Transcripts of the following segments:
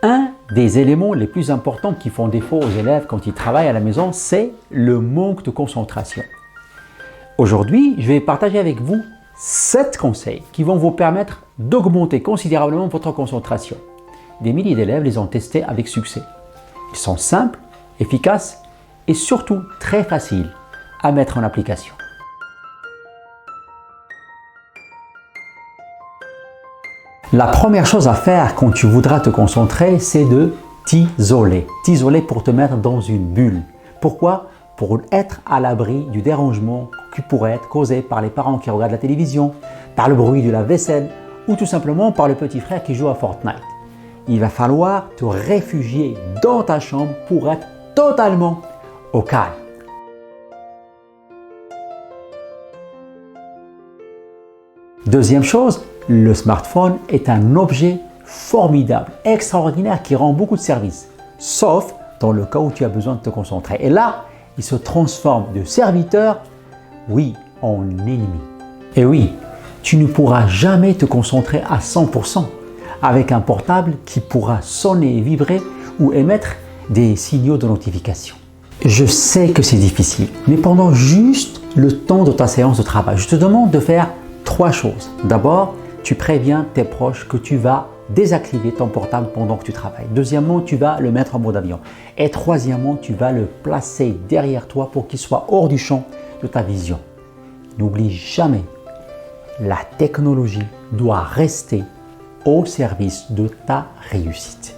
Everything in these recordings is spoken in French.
Un des éléments les plus importants qui font défaut aux élèves quand ils travaillent à la maison, c'est le manque de concentration. Aujourd'hui, je vais partager avec vous 7 conseils qui vont vous permettre d'augmenter considérablement votre concentration. Des milliers d'élèves les ont testés avec succès. Ils sont simples, efficaces et surtout très faciles à mettre en application. La première chose à faire quand tu voudras te concentrer, c'est de t'isoler. T'isoler pour te mettre dans une bulle. Pourquoi? Pour être à l'abri du dérangement qui pourrait être causé par les parents qui regardent la télévision, par le bruit de la vaisselle ou tout simplement par le petit frère qui joue à Fortnite. Il va falloir te réfugier dans ta chambre pour être totalement au calme. Deuxième chose, le smartphone est un objet formidable, extraordinaire qui rend beaucoup de services, sauf dans le cas où tu as besoin de te concentrer. Et là, il se transforme de serviteur, oui, en ennemi. Et oui, tu ne pourras jamais te concentrer à 100% avec un portable qui pourra sonner et vibrer ou émettre des signaux de notification. Je sais que c'est difficile, mais pendant juste le temps de ta séance de travail, je te demande de faire 3 choses. D'abord, tu préviens tes proches que tu vas désactiver ton portable pendant que tu travailles. Deuxièmement, tu vas le mettre en mode avion. Et troisièmement, tu vas le placer derrière toi pour qu'il soit hors du champ de ta vision. N'oublie jamais, la technologie doit rester au service de ta réussite.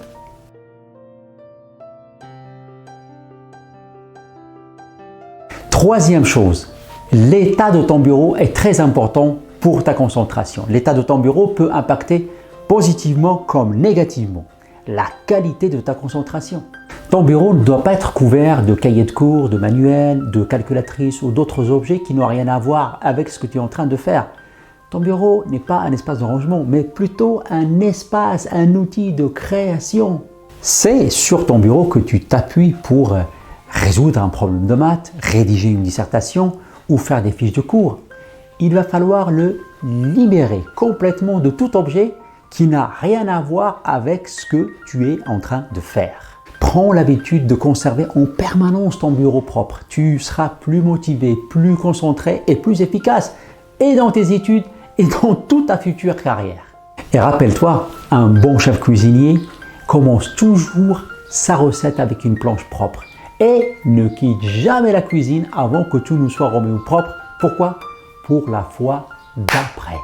Troisième chose, l'état de ton bureau est très important pour ta concentration. L'état de ton bureau peut impacter positivement comme négativement la qualité de ta concentration. Ton bureau ne doit pas être couvert de cahiers de cours, de manuels, de calculatrices ou d'autres objets qui n'ont rien à voir avec ce que tu es en train de faire. Ton bureau n'est pas un espace de rangement, mais plutôt un espace, un outil de création. C'est sur ton bureau que tu t'appuies pour résoudre un problème de maths, rédiger une dissertation ou faire des fiches de cours. Il va falloir le libérer complètement de tout objet qui n'a rien à voir avec ce que tu es en train de faire. Prends l'habitude de conserver en permanence ton bureau propre. Tu seras plus motivé, plus concentré et plus efficace et dans tes études et dans toute ta future carrière. Et rappelle-toi, un bon chef cuisinier commence toujours sa recette avec une planche propre et ne quitte jamais la cuisine avant que tout nous soit remis au propre. Pourquoi? Pour la fois d'après.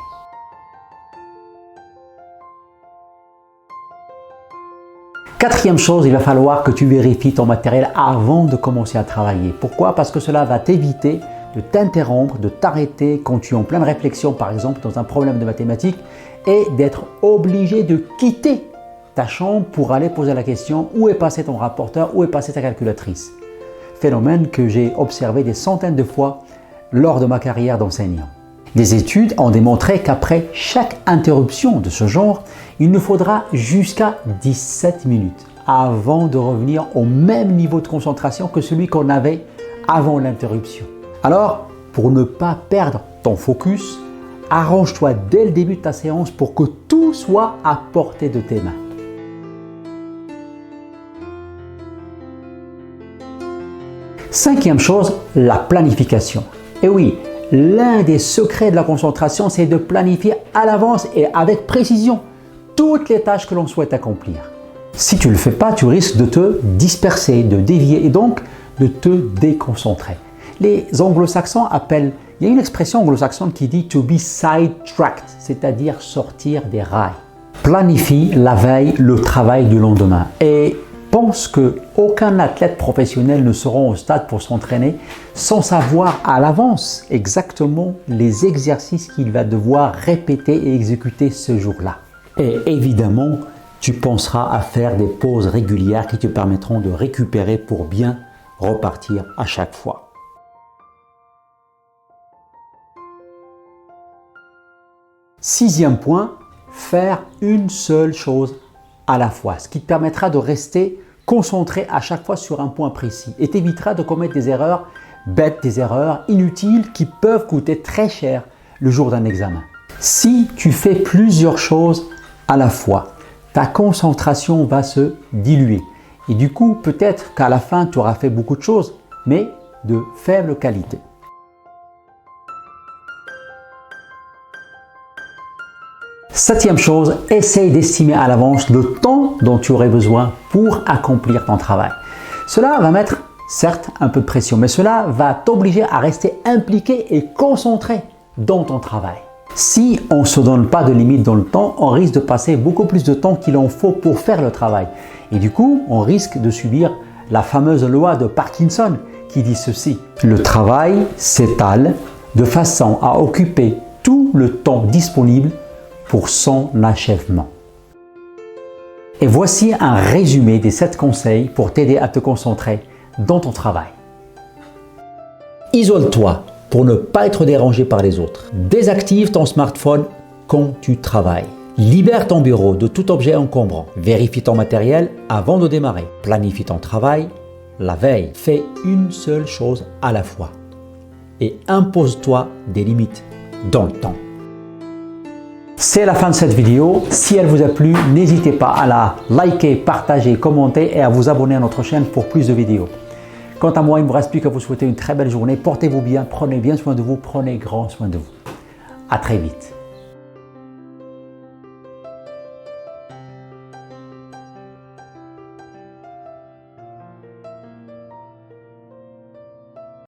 Quatrième chose, il va falloir que tu vérifies ton matériel avant de commencer à travailler. Pourquoi? Parce que cela va t'éviter de t'interrompre, de t'arrêter quand tu es en pleine réflexion, par exemple dans un problème de mathématiques, et d'être obligé de quitter ta chambre pour aller poser la question où est passé ton rapporteur, où est passée ta calculatrice. Phénomène que j'ai observé des centaines de fois lors de ma carrière d'enseignant. Des études ont démontré qu'après chaque interruption de ce genre, il nous faudra jusqu'à 17 minutes avant de revenir au même niveau de concentration que celui qu'on avait avant l'interruption. Alors, pour ne pas perdre ton focus, arrange-toi dès le début de ta séance pour que tout soit à portée de tes mains. Cinquième chose, la planification. Et oui, l'un des secrets de la concentration, c'est de planifier à l'avance et avec précision toutes les tâches que l'on souhaite accomplir. Si tu ne le fais pas, tu risques de te disperser, de dévier et donc de te déconcentrer. Les anglo-saxons appellent, il y a une expression anglo-saxonne qui dit to be sidetracked, c'est-à-dire sortir des rails. Planifie la veille le travail du lendemain et pense qu'aucun athlète professionnel ne sera au stade pour s'entraîner sans savoir à l'avance exactement les exercices qu'il va devoir répéter et exécuter ce jour-là. Et évidemment, tu penseras à faire des pauses régulières qui te permettront de récupérer pour bien repartir à chaque fois. Sixième point, faire une seule chose à la fois, ce qui te permettra de rester concentré à chaque fois sur un point précis et t'évitera de commettre des erreurs bêtes, des erreurs inutiles qui peuvent coûter très cher le jour d'un examen. Si tu fais plusieurs choses à la fois, ta concentration va se diluer. Et du coup, peut-être qu'à la fin, tu auras fait beaucoup de choses, mais de faible qualité. Septième chose, essaye d'estimer à l'avance le temps dont tu aurais besoin pour accomplir ton travail. Cela va mettre, certes, un peu de pression, mais cela va t'obliger à rester impliqué et concentré dans ton travail. Si on ne se donne pas de limite dans le temps, on risque de passer beaucoup plus de temps qu'il en faut pour faire le travail. Et du coup, on risque de subir la fameuse loi de Parkinson qui dit ceci: le travail s'étale de façon à occuper tout le temps disponible pour son achèvement. Et voici un résumé des 7 conseils pour t'aider à te concentrer dans ton travail. Isole-toi pour ne pas être dérangé par les autres. Désactive ton smartphone quand tu travailles. Libère ton bureau de tout objet encombrant. Vérifie ton matériel avant de démarrer. Planifie ton travail la veille. Fais une seule chose à la fois. Et impose-toi des limites dans le temps. C'est la fin de cette vidéo. Si elle vous a plu, n'hésitez pas à la liker, partager, commenter et à vous abonner à notre chaîne pour plus de vidéos. Quant à moi, il ne me reste plus qu'à vous souhaiter une très belle journée. Portez-vous bien, prenez bien soin de vous, prenez grand soin de vous. À très vite.